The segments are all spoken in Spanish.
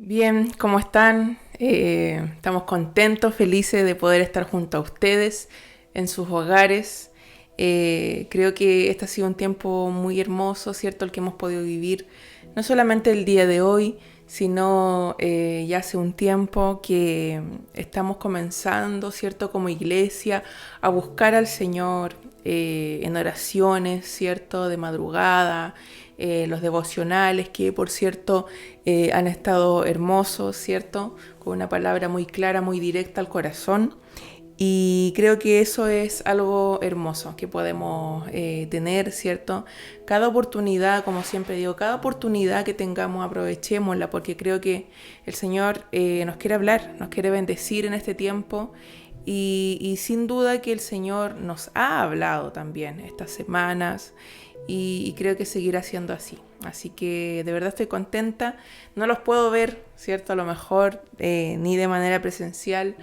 Bien, ¿cómo están? Estamos contentos, felices de poder estar junto a ustedes en sus hogares. Creo que este ha sido un tiempo muy hermoso, ¿cierto? El que hemos podido vivir, no solamente el día de hoy, sino ya hace un tiempo que estamos comenzando, ¿cierto? Como iglesia, a buscar al Señor en oraciones, ¿cierto? De madrugada, los devocionales que por cierto han estado hermosos, ¿cierto? Con una palabra muy clara, muy directa al corazón. Y creo que eso es algo hermoso que podemos tener, ¿cierto? Cada oportunidad, como siempre digo, cada oportunidad que tengamos, aprovechémosla, porque creo que el Señor nos quiere hablar, nos quiere bendecir en este tiempo. Y sin duda que el Señor nos ha hablado también estas semanas y creo que seguirá siendo así. Así que de verdad estoy contenta. No los puedo ver, ¿cierto? A lo mejor ni de manera presencial,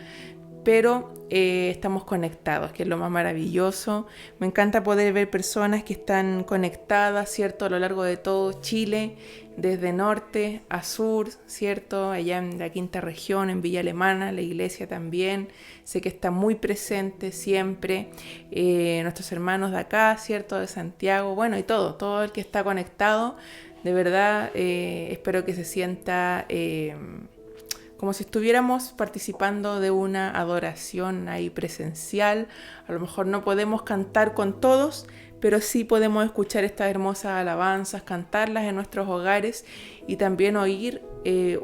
pero estamos conectados, que es lo más maravilloso. Me encanta poder ver personas que están conectadas, ¿cierto? A lo largo de todo Chile, desde norte a sur, ¿cierto? Allá en la quinta región, en Villa Alemana, la iglesia también. Sé que está muy presente siempre. Nuestros hermanos de acá, ¿cierto? De Santiago, bueno, y todo el que está conectado. De verdad, espero que se sienta como si estuviéramos participando de una adoración ahí presencial. A lo mejor no podemos cantar con todos, pero sí podemos escuchar estas hermosas alabanzas, cantarlas en nuestros hogares y también oír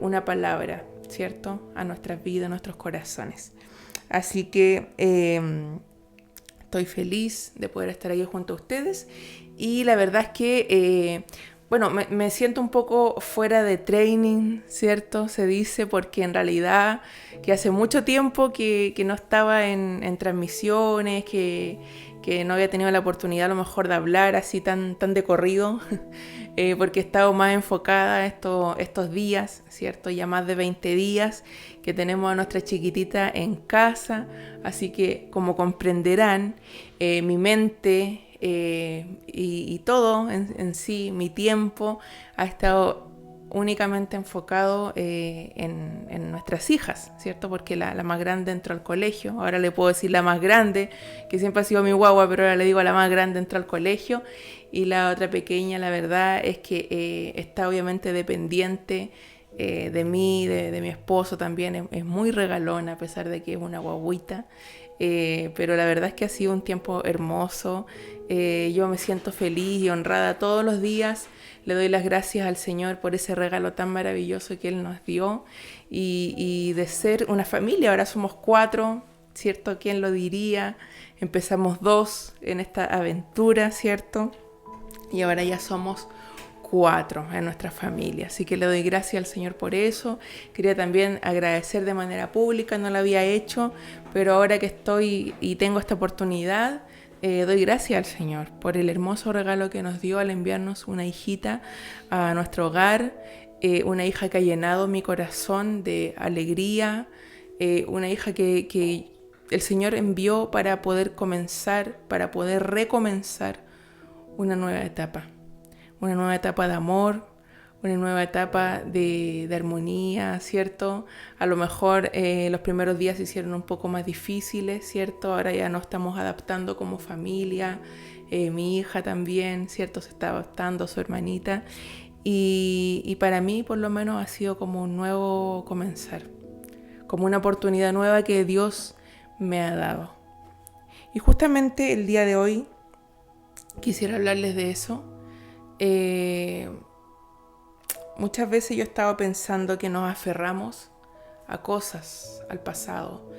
una palabra, ¿cierto? A nuestras vidas, a nuestros corazones. Así que estoy feliz de poder estar ahí junto a ustedes y la verdad es que bueno, me siento un poco fuera de training, ¿cierto? Se dice, porque en realidad que hace mucho tiempo que no estaba en transmisiones, que no había tenido la oportunidad a lo mejor de hablar así tan de corrido, porque he estado más enfocada estos días, ¿cierto? Ya más de 20 días que tenemos a nuestra chiquitita en casa, así que como comprenderán, mi mente y todo en sí, mi tiempo ha estado únicamente enfocado en nuestras hijas, ¿cierto? Porque la más grande entró al colegio, ahora le puedo decir la más grande, que siempre ha sido mi guagua, pero ahora le digo a la más grande entró al colegio, y la otra pequeña, la verdad es que está obviamente dependiente de mí, de mi esposo también, es muy regalona a pesar de que es una guaguita. Pero la verdad es que ha sido un tiempo hermoso. Yo me siento feliz y honrada todos los días. Le doy las gracias al Señor por ese regalo tan maravilloso que Él nos dio y de ser una familia. Ahora somos 4, ¿cierto? ¿Quién lo diría? Empezamos 2 en esta aventura, ¿cierto? Y ahora ya somos 4 en nuestra familia. Así que le doy gracias al Señor por eso. Quería también agradecer de manera pública, no lo había hecho, pero ahora que estoy y tengo esta oportunidad, doy gracias al Señor por el hermoso regalo que nos dio al enviarnos una hijita a nuestro hogar, una hija que ha llenado mi corazón de alegría, una hija que el Señor envió para poder comenzar, para poder recomenzar una nueva etapa de amor, una nueva etapa de armonía, ¿cierto? A lo mejor los primeros días se hicieron un poco más difíciles, ¿cierto? Ahora ya nos estamos adaptando como familia, mi hija también, ¿cierto? Se está adaptando, su hermanita, y para mí por lo menos ha sido como un nuevo comenzar, como una oportunidad nueva que Dios me ha dado. Y justamente el día de hoy quisiera hablarles de eso. Eh, Muchas veces yo he estado pensando que nos aferramos a cosas, al pasado.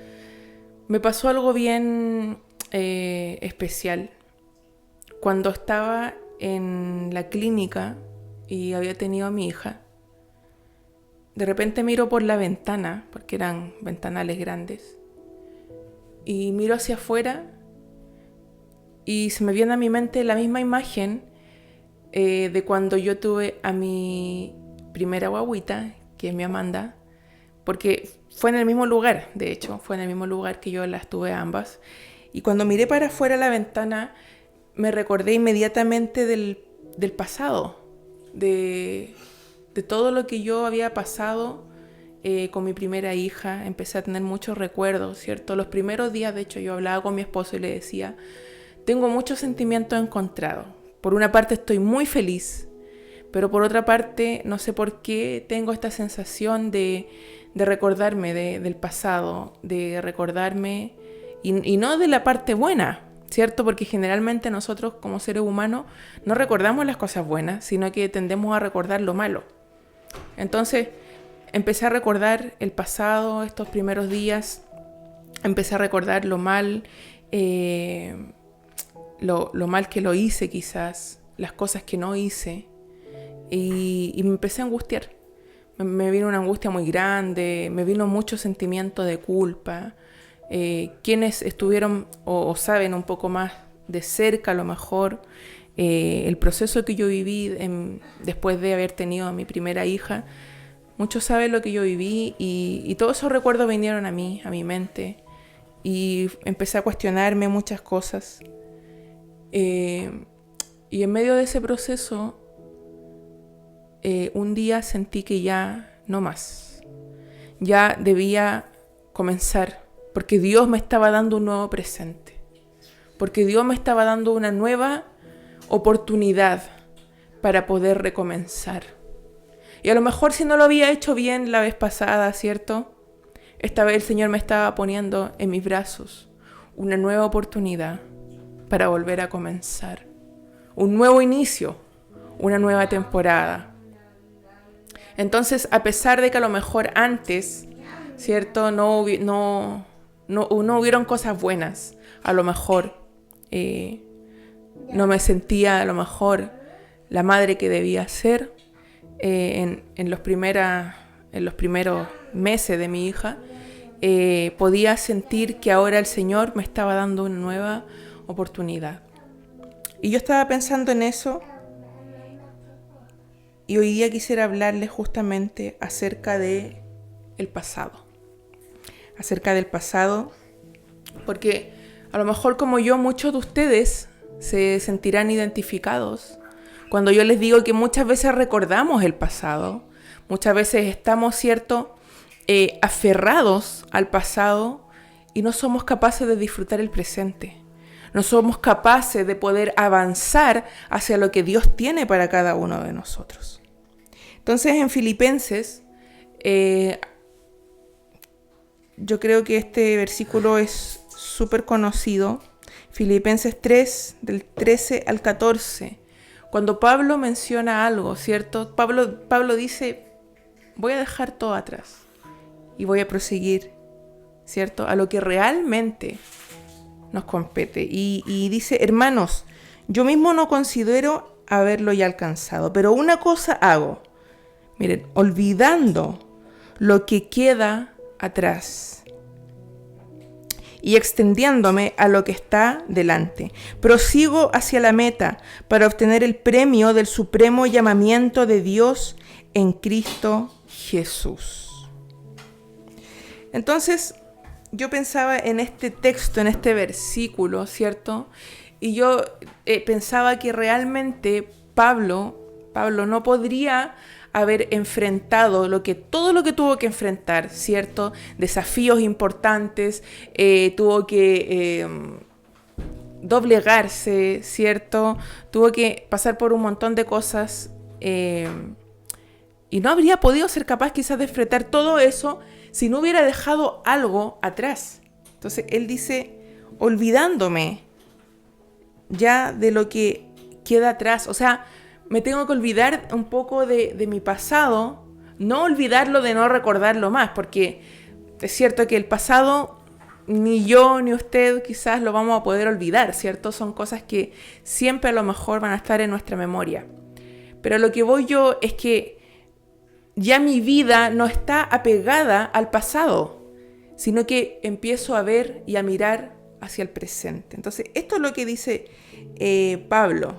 Me pasó algo bien especial. Cuando estaba en la clínica y había tenido a mi hija, de repente miro por la ventana, porque eran ventanales grandes, y miro hacia afuera y se me viene a mi mente la misma imagen de cuando yo tuve a mi primera guaguita, que es mi Amanda, porque fue en el mismo lugar, de hecho, fue en el mismo lugar que yo las tuve ambas. Y cuando miré para afuera a la ventana, me recordé inmediatamente del pasado, de todo lo que yo había pasado con mi primera hija, empecé a tener muchos recuerdos, ¿cierto? Los primeros días, de hecho, yo hablaba con mi esposo y le decía, tengo muchos sentimientos encontrados. Por una parte estoy muy feliz, pero por otra parte no sé por qué tengo esta sensación de recordarme del pasado, de recordarme, y no de la parte buena, ¿cierto? Porque generalmente nosotros como seres humanos no recordamos las cosas buenas, sino que tendemos a recordar lo malo. Entonces empecé a recordar el pasado, estos primeros días, empecé a recordar lo mal, lo mal que lo hice quizás, las cosas que no hice, y me empecé a angustiar. Me vino una angustia muy grande, me vino mucho sentimiento de culpa. Quienes estuvieron o saben un poco más de cerca a lo mejor el proceso que yo viví después de haber tenido a mi primera hija, muchos saben lo que yo viví y todos esos recuerdos vinieron a mí, a mi mente, y empecé a cuestionarme muchas cosas. Y en medio de ese proceso, un día sentí que ya no más, ya debía comenzar, porque Dios me estaba dando un nuevo presente, porque Dios me estaba dando una nueva oportunidad para poder recomenzar. Y a lo mejor si no lo había hecho bien la vez pasada, ¿cierto? Esta vez el Señor me estaba poniendo en mis brazos una nueva oportunidad para volver a comenzar, un nuevo inicio, una nueva temporada. Entonces, a pesar de que a lo mejor antes, ¿cierto? No hubieron cosas buenas, a lo mejor no me sentía a lo mejor la madre que debía ser en los primeros meses de mi hija, podía sentir que ahora el Señor me estaba dando una nueva oportunidad. Y yo estaba pensando en eso, y hoy día quisiera hablarles justamente acerca de el pasado. Acerca del pasado, porque a lo mejor como yo, muchos de ustedes se sentirán identificados cuando yo les digo que muchas veces recordamos el pasado, muchas veces estamos, ¿cierto?, aferrados al pasado y no somos capaces de disfrutar el presente. No somos capaces de poder avanzar hacia lo que Dios tiene para cada uno de nosotros. Entonces en Filipenses, yo creo que este versículo es súper conocido, Filipenses 3, del 13 al 14, cuando Pablo menciona algo, ¿cierto? Pablo dice, voy a dejar todo atrás y voy a proseguir, ¿cierto?, a lo que realmente nos compete. Y dice, hermanos, yo mismo no considero haberlo ya alcanzado, pero una cosa hago, miren, olvidando lo que queda atrás y extendiéndome a lo que está delante, prosigo hacia la meta para obtener el premio del supremo llamamiento de Dios en Cristo Jesús. Entonces, yo pensaba en este texto, en este versículo, ¿cierto? Y yo pensaba que realmente Pablo no podría haber enfrentado todo lo que tuvo que enfrentar, ¿cierto? Desafíos importantes, tuvo que doblegarse, ¿cierto? Tuvo que pasar por un montón de cosas y no habría podido ser capaz quizás de enfrentar todo eso si no hubiera dejado algo atrás. Entonces él dice, olvidándome ya de lo que queda atrás, o sea, me tengo que olvidar un poco de mi pasado, no olvidarlo de no recordarlo más, porque es cierto que el pasado ni yo ni usted quizás lo vamos a poder olvidar, ¿cierto? Son cosas que siempre a lo mejor van a estar en nuestra memoria. Pero lo que voy yo es que ya mi vida no está apegada al pasado, sino que empiezo a ver y a mirar hacia el presente. Entonces, esto es lo que dice Pablo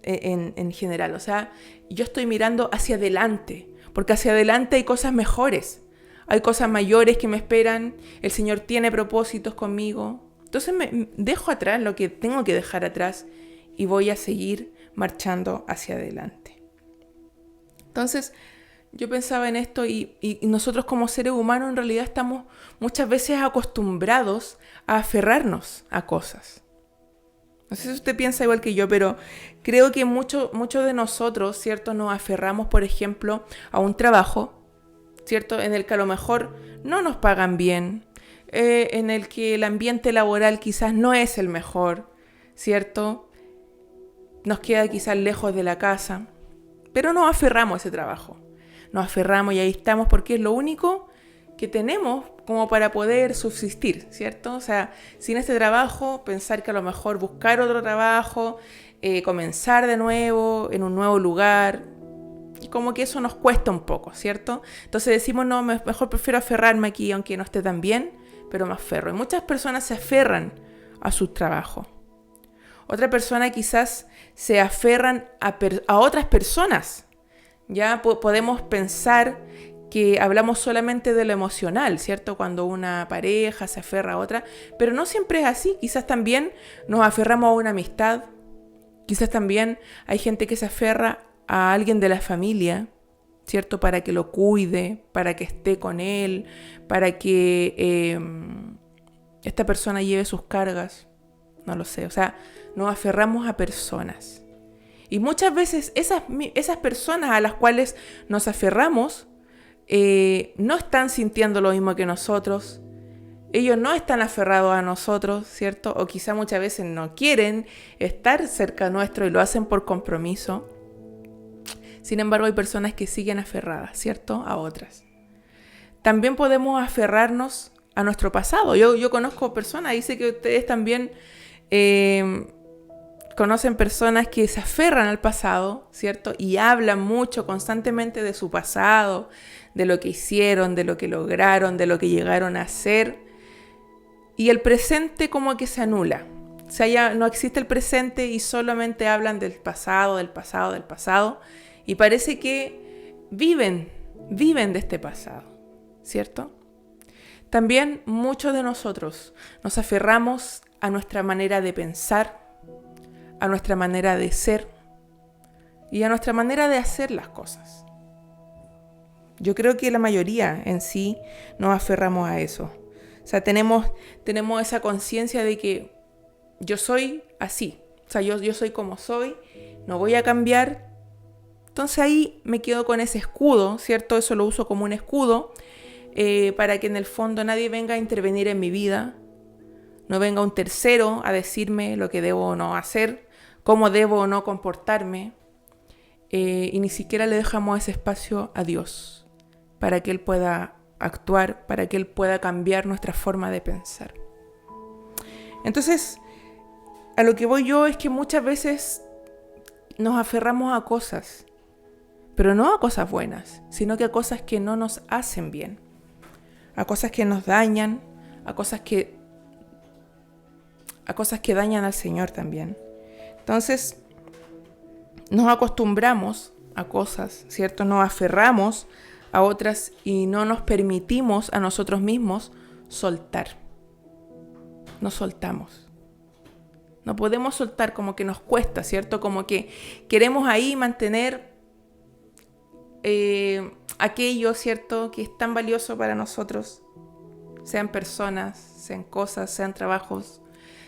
en general. O sea, yo estoy mirando hacia adelante, porque hacia adelante hay cosas mejores, hay cosas mayores que me esperan, el Señor tiene propósitos conmigo. Entonces me dejo atrás lo que tengo que dejar atrás y voy a seguir marchando hacia adelante. Entonces, yo pensaba en esto y nosotros como seres humanos en realidad estamos muchas veces acostumbrados a aferrarnos a cosas. No sé si usted piensa igual que yo, pero creo que muchos de nosotros, ¿cierto? Nos aferramos, por ejemplo, a un trabajo, ¿cierto? En el que a lo mejor no nos pagan bien, en el que el ambiente laboral quizás no es el mejor, ¿cierto? Nos queda quizás lejos de la casa, pero nos aferramos a ese trabajo. Nos aferramos y ahí estamos porque es lo único que tenemos como para poder subsistir, ¿cierto? O sea, sin este trabajo, pensar que a lo mejor buscar otro trabajo, comenzar de nuevo, en un nuevo lugar, y como que eso nos cuesta un poco, ¿cierto? Entonces decimos, no, mejor prefiero aferrarme aquí, aunque no esté tan bien, pero me aferro. Y muchas personas se aferran a su trabajo. Otra persona quizás se aferran a otras personas. Ya podemos pensar que hablamos solamente de lo emocional, ¿cierto? Cuando una pareja se aferra a otra, pero no siempre es así. Quizás también nos aferramos a una amistad, quizás también hay gente que se aferra a alguien de la familia, ¿cierto? Para que lo cuide, para que esté con él, para que esta persona lleve sus cargas, no lo sé. O sea, nos aferramos a personas. Y muchas veces esas personas a las cuales nos aferramos no están sintiendo lo mismo que nosotros. Ellos no están aferrados a nosotros, ¿cierto? O quizá muchas veces no quieren estar cerca nuestro y lo hacen por compromiso. Sin embargo, hay personas que siguen aferradas, ¿cierto? A otras. También podemos aferrarnos a nuestro pasado. Yo conozco personas, dice que ustedes también conocen personas que se aferran al pasado, ¿cierto? Y hablan mucho constantemente de su pasado, de lo que hicieron, de lo que lograron, de lo que llegaron a hacer. Y el presente como que se anula. O sea, ya no existe el presente y solamente hablan del pasado, del pasado, del pasado. Y parece que viven de este pasado, ¿cierto? También muchos de nosotros nos aferramos a nuestra manera de pensar, a nuestra manera de ser y a nuestra manera de hacer las cosas. Yo creo que la mayoría en sí nos aferramos a eso. O sea, tenemos esa conciencia de que yo soy así. O sea, yo soy como soy, no voy a cambiar. Entonces ahí me quedo con ese escudo, ¿cierto? Eso lo uso como un escudo para que en el fondo nadie venga a intervenir en mi vida. No venga un tercero a decirme lo que debo o no hacer, cómo debo o no comportarme. Y ni siquiera le dejamos ese espacio a Dios para que Él pueda actuar, para que Él pueda cambiar nuestra forma de pensar. Entonces, a lo que voy yo es que muchas veces nos aferramos a cosas, pero no a cosas buenas, sino que a cosas que no nos hacen bien, a cosas que nos dañan, a cosas que dañan al Señor también. Entonces, nos acostumbramos a cosas, ¿cierto? Nos aferramos a otras y no nos permitimos a nosotros mismos soltar. No soltamos. No podemos soltar, como que nos cuesta, ¿cierto? Como que queremos ahí mantener aquello, ¿cierto? Que es tan valioso para nosotros. Sean personas, sean cosas, sean trabajos,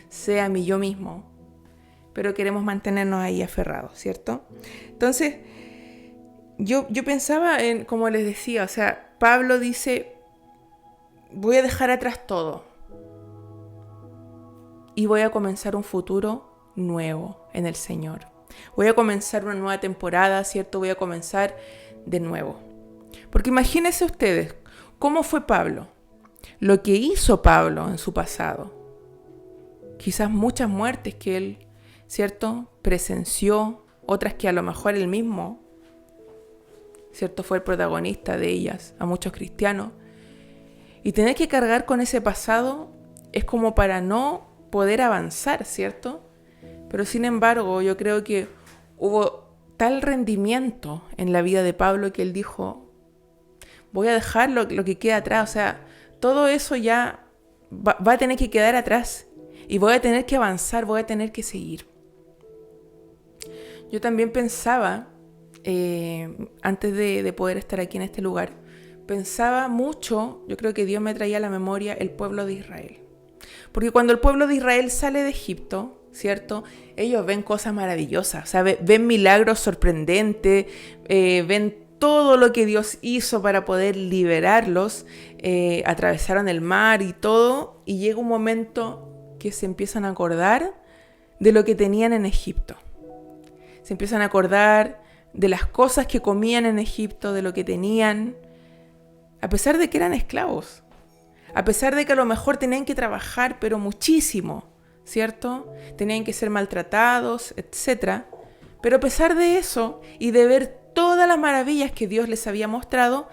sea mi yo mismo. Pero queremos mantenernos ahí aferrados, ¿cierto? Entonces, yo pensaba en, como les decía, o sea, Pablo dice, voy a dejar atrás todo y voy a comenzar un futuro nuevo en el Señor. Voy a comenzar una nueva temporada, ¿cierto? Voy a comenzar de nuevo. Porque imagínense ustedes, ¿cómo fue Pablo? Lo que hizo Pablo en su pasado. Quizás muchas muertes que él, ¿cierto?, presenció, otras que a lo mejor él mismo, ¿cierto?, fue el protagonista de ellas, a muchos cristianos. Y tener que cargar con ese pasado es como para no poder avanzar, ¿cierto? Pero sin embargo, yo creo que hubo tal rendimiento en la vida de Pablo que él dijo, voy a dejar lo que queda atrás, o sea, todo eso ya va a tener que quedar atrás y voy a tener que avanzar, voy a tener que seguir. Yo también pensaba antes de poder estar aquí en este lugar, pensaba mucho, yo creo que Dios me traía a la memoria el pueblo de Israel. Porque cuando el pueblo de Israel sale de Egipto, ¿cierto? Ellos ven cosas maravillosas, o sea, ven milagros sorprendentes, ven todo lo que Dios hizo para poder liberarlos, atravesaron el mar y todo, y llega un momento que se empiezan a acordar de lo que tenían en Egipto. Se empiezan a acordar de las cosas que comían en Egipto, de lo que tenían, a pesar de que eran esclavos, a pesar de que a lo mejor tenían que trabajar, pero muchísimo, ¿cierto? Tenían que ser maltratados, etc. Pero a pesar de eso y de ver todas las maravillas que Dios les había mostrado,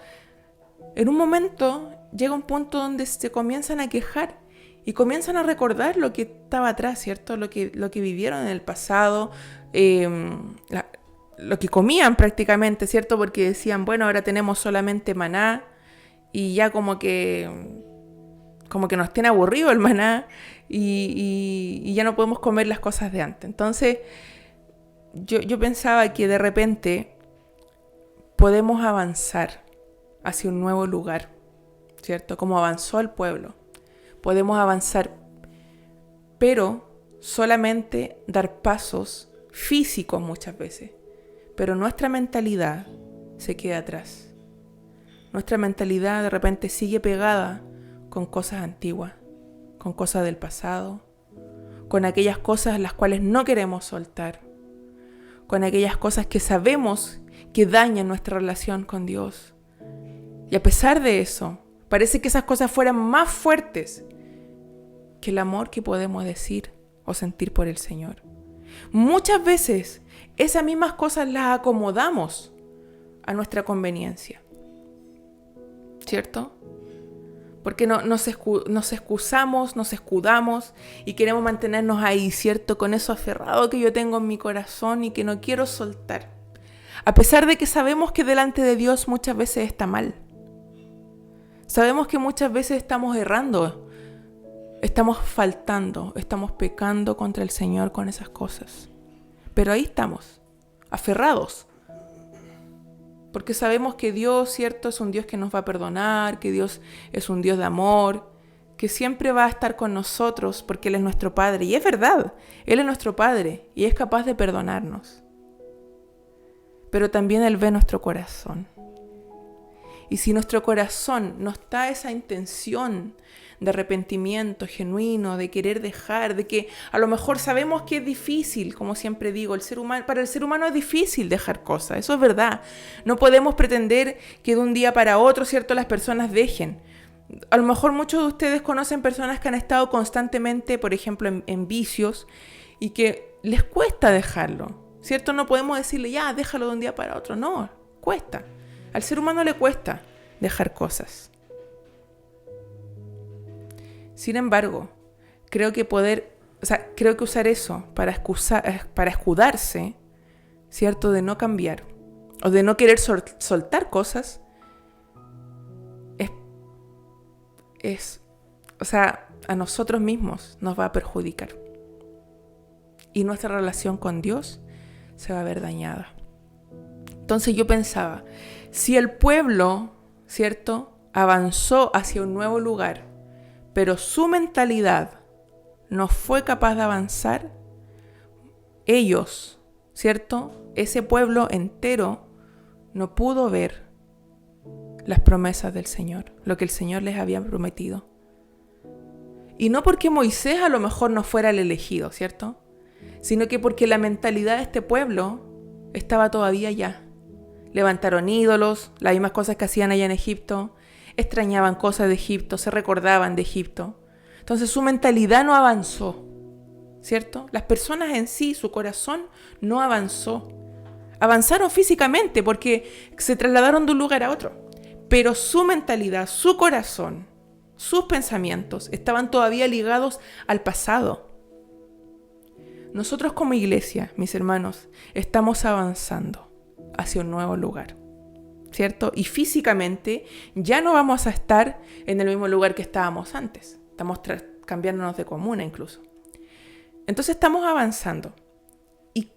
en un momento llega un punto donde se comienzan a quejar y comienzan a recordar lo que estaba atrás, ¿cierto? Lo que vivieron en el pasado, lo que comían prácticamente, ¿cierto? Porque decían, bueno, ahora tenemos solamente maná y ya como que nos tiene aburrido el maná y ya no podemos comer las cosas de antes. Entonces yo pensaba que de repente podemos avanzar hacia un nuevo lugar, ¿cierto? Como avanzó el pueblo. Podemos avanzar, pero solamente dar pasos físicos muchas veces. Pero nuestra mentalidad se queda atrás. Nuestra mentalidad de repente sigue pegada con cosas antiguas, con cosas del pasado, con aquellas cosas las cuales no queremos soltar, con aquellas cosas que sabemos que dañan nuestra relación con Dios. Y a pesar de eso, parece que esas cosas fueran más fuertes que el amor que podemos decir o sentir por el Señor. Muchas veces esas mismas cosas las acomodamos a nuestra conveniencia, ¿cierto? Porque nos excusamos, nos escudamos y queremos mantenernos ahí, ¿cierto? Con eso aferrado que yo tengo en mi corazón y que no quiero soltar. A pesar de que sabemos que delante de Dios muchas veces está mal. Sabemos que muchas veces estamos errando, estamos faltando, estamos pecando contra el Señor con esas cosas. Pero ahí estamos, aferrados. Porque sabemos que Dios, ¿cierto?, es un Dios que nos va a perdonar, que Dios es un Dios de amor, que siempre va a estar con nosotros porque Él es nuestro Padre. Y es verdad, Él es nuestro Padre y es capaz de perdonarnos. Pero también Él ve nuestro corazón. Y si nuestro corazón no está esa intención de arrepentimiento genuino, de querer dejar, de que a lo mejor sabemos que es difícil, como siempre digo, para el ser humano es difícil dejar cosas, eso es verdad. No podemos pretender que de un día para otro, ¿cierto?, las personas dejen. A lo mejor muchos de ustedes conocen personas que han estado constantemente, por ejemplo, en vicios y que les cuesta dejarlo, ¿cierto? No podemos decirle, ya, déjalo de un día para otro. No, cuesta. Al ser humano le cuesta dejar cosas. Sin embargo, creo que usar eso para escudarse, ¿cierto?, de no cambiar o de no querer soltar cosas, a nosotros mismos nos va a perjudicar. Y nuestra relación con Dios se va a ver dañada. Entonces yo pensaba, si el pueblo, ¿cierto?, avanzó hacia un nuevo lugar, pero su mentalidad no fue capaz de avanzar, ellos, ¿cierto?, ese pueblo entero no pudo ver las promesas del Señor, lo que el Señor les había prometido. Y no porque Moisés a lo mejor no fuera el elegido, ¿cierto?, sino que porque la mentalidad de este pueblo estaba todavía allá. Levantaron ídolos, las mismas cosas que hacían allá en Egipto, extrañaban cosas de Egipto, se recordaban de Egipto. Entonces su mentalidad no avanzó, ¿cierto? Las personas en sí, su corazón no avanzó. Avanzaron físicamente porque se trasladaron de un lugar a otro, pero su mentalidad, su corazón, sus pensamientos estaban todavía ligados al pasado. Nosotros como iglesia, mis hermanos, estamos avanzando hacia un nuevo lugar, ¿cierto? Y físicamente ya no vamos a estar en el mismo lugar que estábamos antes. Estamos cambiándonos de comuna incluso. Entonces estamos avanzando. Y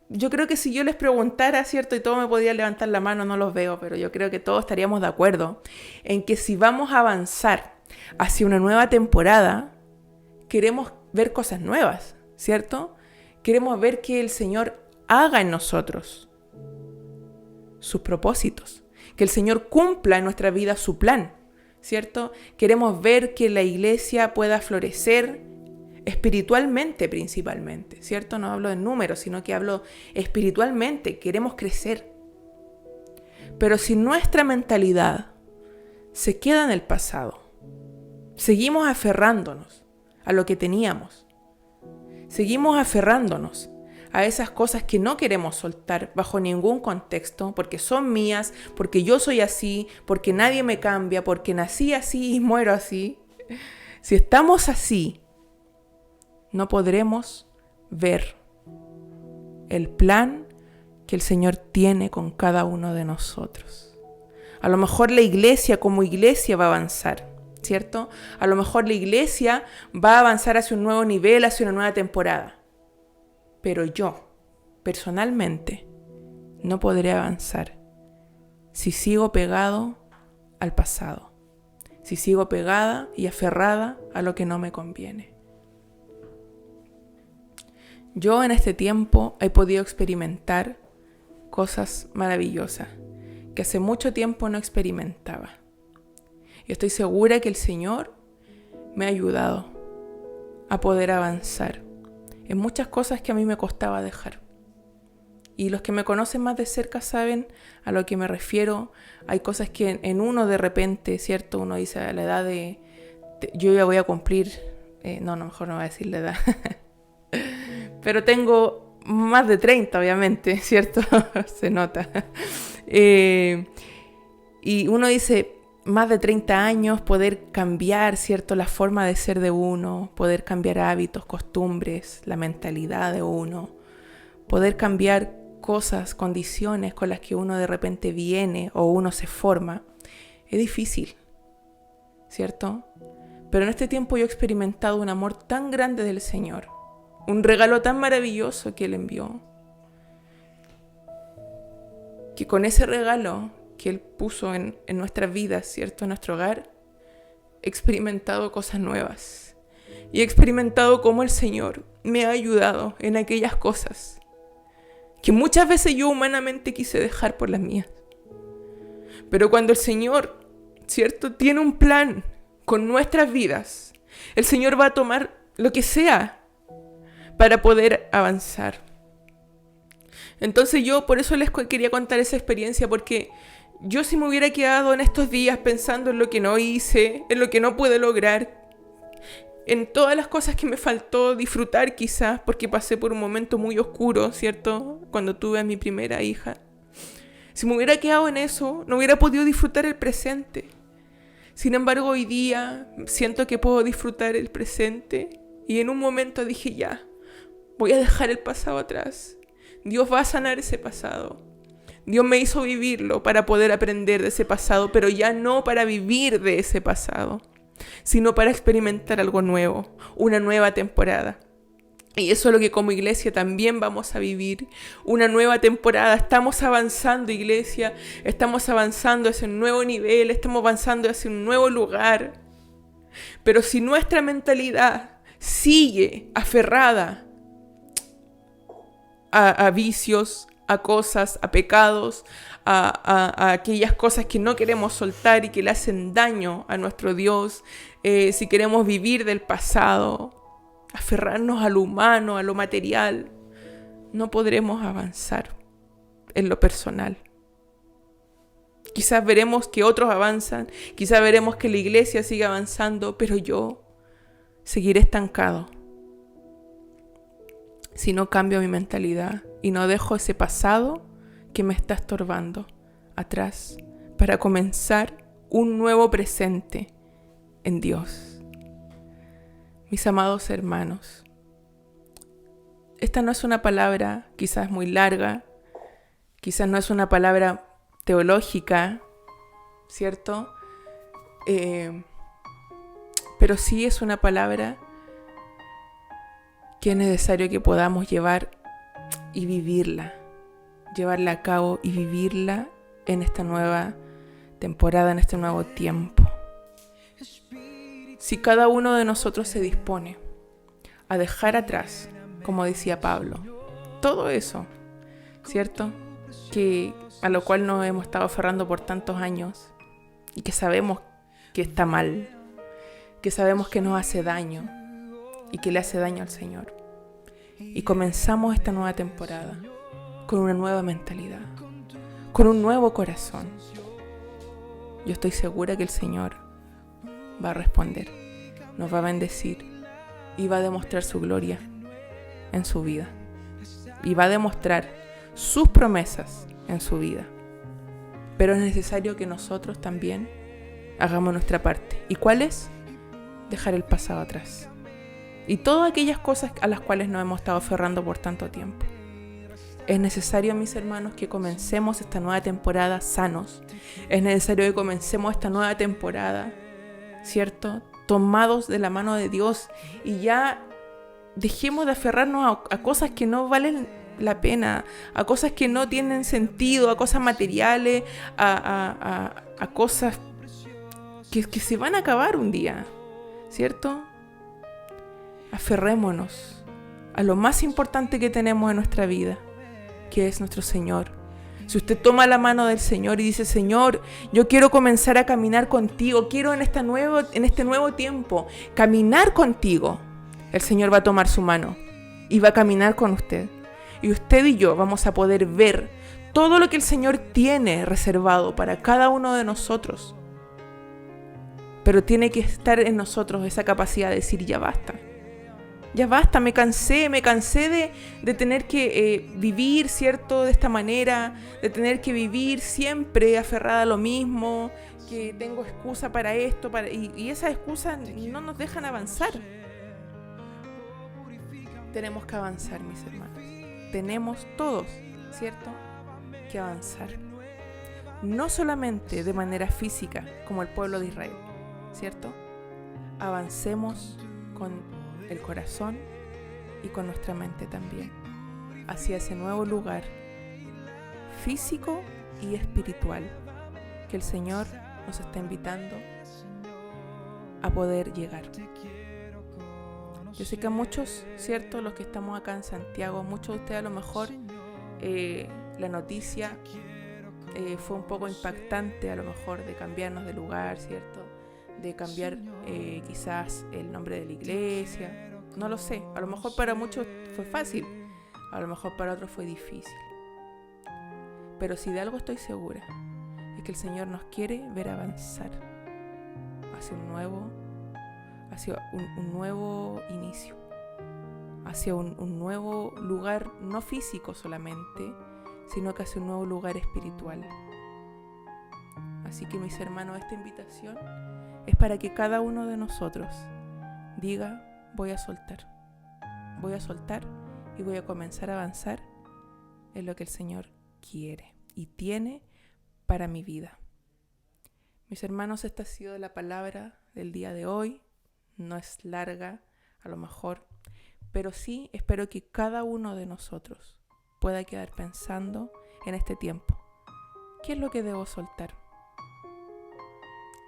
yo creo que si yo les preguntara, ¿cierto? Y todos me podrían levantar la mano, no los veo, pero yo creo que todos estaríamos de acuerdo en que si vamos a avanzar hacia una nueva temporada, queremos ver cosas nuevas, ¿cierto? Queremos ver que el Señor haga en nosotros sus propósitos, que el Señor cumpla en nuestra vida su plan, ¿cierto? Queremos ver que la iglesia pueda florecer espiritualmente principalmente, ¿cierto? No hablo de números, sino que hablo espiritualmente. Queremos crecer. Pero si nuestra mentalidad se queda en el pasado, seguimos aferrándonos a lo que teníamos, seguimos aferrándonos a esas cosas que no queremos soltar bajo ningún contexto, porque son mías, porque yo soy así, porque nadie me cambia, porque nací así y muero así. Si estamos así, no podremos ver el plan que el Señor tiene con cada uno de nosotros. A lo mejor la iglesia como iglesia va a avanzar, ¿cierto? A lo mejor la iglesia va a avanzar hacia un nuevo nivel, hacia una nueva temporada. Pero yo, personalmente, no podré avanzar si sigo pegado al pasado, si sigo pegada y aferrada a lo que no me conviene. Yo en este tiempo he podido experimentar cosas maravillosas que hace mucho tiempo no experimentaba. Y estoy segura que el Señor me ha ayudado a poder avanzar en muchas cosas que a mí me costaba dejar. Y los que me conocen más de cerca saben a lo que me refiero. Hay cosas que en uno de repente, ¿cierto? Uno dice a la edad de yo ya voy a cumplir, mejor no voy a decir la edad. Pero tengo más de 30, obviamente, ¿cierto? Se nota. Y uno dice, más de 30 años, poder cambiar, ¿cierto? La forma de ser de uno, poder cambiar hábitos, costumbres, la mentalidad de uno, poder cambiar cosas, condiciones con las que uno de repente viene o uno se forma, es difícil, ¿cierto? Pero en este tiempo yo he experimentado un amor tan grande del Señor, un regalo tan maravilloso que Él envió, que con ese regalo que Él puso en nuestras vidas, ¿cierto? En nuestro hogar, he experimentado cosas nuevas. Y he experimentado cómo el Señor me ha ayudado en aquellas cosas que muchas veces yo humanamente quise dejar por las mías. Pero cuando el Señor, ¿cierto?, tiene un plan con nuestras vidas, el Señor va a tomar lo que sea para poder avanzar. Entonces yo por eso les quería contar esa experiencia, porque yo si me hubiera quedado en estos días pensando en lo que no hice, en lo que no pude lograr, en todas las cosas que me faltó disfrutar quizás, porque pasé por un momento muy oscuro, ¿cierto? Cuando tuve a mi primera hija. Si me hubiera quedado en eso, no hubiera podido disfrutar el presente. Sin embargo, hoy día siento que puedo disfrutar el presente y en un momento dije ya, voy a dejar el pasado atrás. Dios va a sanar ese pasado. Dios me hizo vivirlo para poder aprender de ese pasado, pero ya no para vivir de ese pasado, sino para experimentar algo nuevo, una nueva temporada. Y eso es lo que como iglesia también vamos a vivir, una nueva temporada. Estamos avanzando, iglesia, estamos avanzando hacia un nuevo nivel, estamos avanzando hacia un nuevo lugar. Pero si nuestra mentalidad sigue aferrada a vicios, a cosas, a pecados, a aquellas cosas que no queremos soltar y que le hacen daño a nuestro Dios, si queremos vivir del pasado, aferrarnos a lo humano, a lo material, no podremos avanzar en lo personal. Quizás veremos que otros avanzan, quizás veremos que la iglesia sigue avanzando, pero yo seguiré estancado si no cambio mi mentalidad y no dejo ese pasado que me está estorbando atrás para comenzar un nuevo presente en Dios. Mis amados hermanos, esta no es una palabra quizás muy larga, quizás no es una palabra teológica, ¿cierto? Pero sí es una palabra que es necesario que podamos llevar y vivirla, llevarla a cabo y vivirla en esta nueva temporada, en este nuevo tiempo. Si cada uno de nosotros se dispone a dejar atrás, como decía Pablo, todo eso, ¿cierto? Que a lo cual nos hemos estado aferrando por tantos años y que sabemos que está mal, que sabemos que nos hace daño y que le hace daño al Señor. Y comenzamos esta nueva temporada con una nueva mentalidad, con un nuevo corazón. Yo estoy segura que el Señor va a responder, nos va a bendecir y va a demostrar su gloria en su vida. Y va a demostrar sus promesas en su vida. Pero es necesario que nosotros también hagamos nuestra parte. ¿Y cuál es? Dejar el pasado atrás. Y todas aquellas cosas a las cuales nos hemos estado aferrando por tanto tiempo. Es necesario, mis hermanos, que comencemos esta nueva temporada sanos. Es necesario que comencemos esta nueva temporada, ¿cierto? Tomados de la mano de Dios y ya dejemos de aferrarnos a cosas que no valen la pena, a cosas que no tienen sentido, a cosas materiales, a cosas que se van a acabar un día, ¿cierto? Aferrémonos a lo más importante que tenemos en nuestra vida, que es nuestro Señor. Si usted toma la mano del Señor y dice: Señor, yo quiero comenzar a caminar contigo, quiero en este nuevo tiempo caminar contigo, el Señor va a tomar su mano y va a caminar con usted. Y usted y yo vamos a poder ver todo lo que el Señor tiene reservado para cada uno de nosotros. Pero tiene que estar en nosotros esa capacidad de decir: ya basta. Ya basta, me cansé de tener que vivir, ¿cierto? De esta manera, de tener que vivir siempre aferrada a lo mismo, que tengo excusa para esto, y esas excusas no nos dejan avanzar. Tenemos que avanzar, mis hermanos. Tenemos todos, ¿cierto?, que avanzar. No solamente de manera física, como el pueblo de Israel, ¿cierto? Avancemos con el corazón y con nuestra mente también, hacia ese nuevo lugar físico y espiritual que el Señor nos está invitando a poder llegar. Yo sé que a muchos, ¿cierto?, los que estamos acá en Santiago, muchos de ustedes a lo mejor la noticia fue un poco impactante, a lo mejor de cambiarnos de lugar, ¿cierto?, de cambiar quizás el nombre de la iglesia, no lo sé, a lo mejor para muchos fue fácil, a lo mejor para otros fue difícil, pero si de algo estoy segura es que el Señor nos quiere ver avanzar hacia un nuevo inicio, hacia un nuevo lugar, no físico solamente, sino que hacia un nuevo lugar espiritual. Así que, mis hermanos, esta invitación es para que cada uno de nosotros diga: voy a soltar y voy a comenzar a avanzar en lo que el Señor quiere y tiene para mi vida. Mis hermanos, esta ha sido la palabra del día de hoy. No es larga, a lo mejor, pero sí espero que cada uno de nosotros pueda quedar pensando en este tiempo: ¿qué es lo que debo soltar?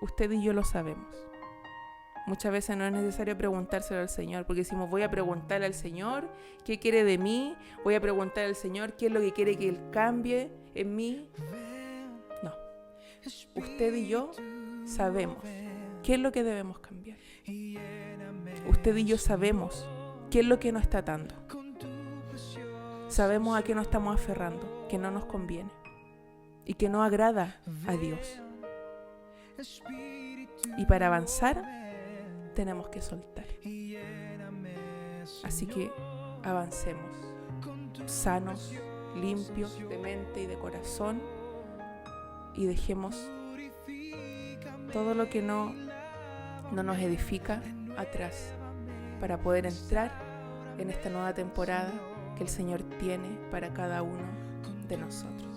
Usted y yo lo sabemos. Muchas veces no es necesario preguntárselo al Señor, porque decimos: voy a preguntarle al Señor qué quiere de mí, voy a preguntarle al Señor qué es lo que quiere que Él cambie en mí. No, usted y yo sabemos qué es lo que debemos cambiar. Usted y yo sabemos qué es lo que nos está atando. Sabemos a qué nos estamos aferrando, que no nos conviene y que no agrada a Dios. Y para avanzar tenemos que soltar. Así que avancemos, sanos, limpios de mente y de corazón, y dejemos todo lo que no nos edifica atrás para poder entrar en esta nueva temporada que el Señor tiene para cada uno de nosotros.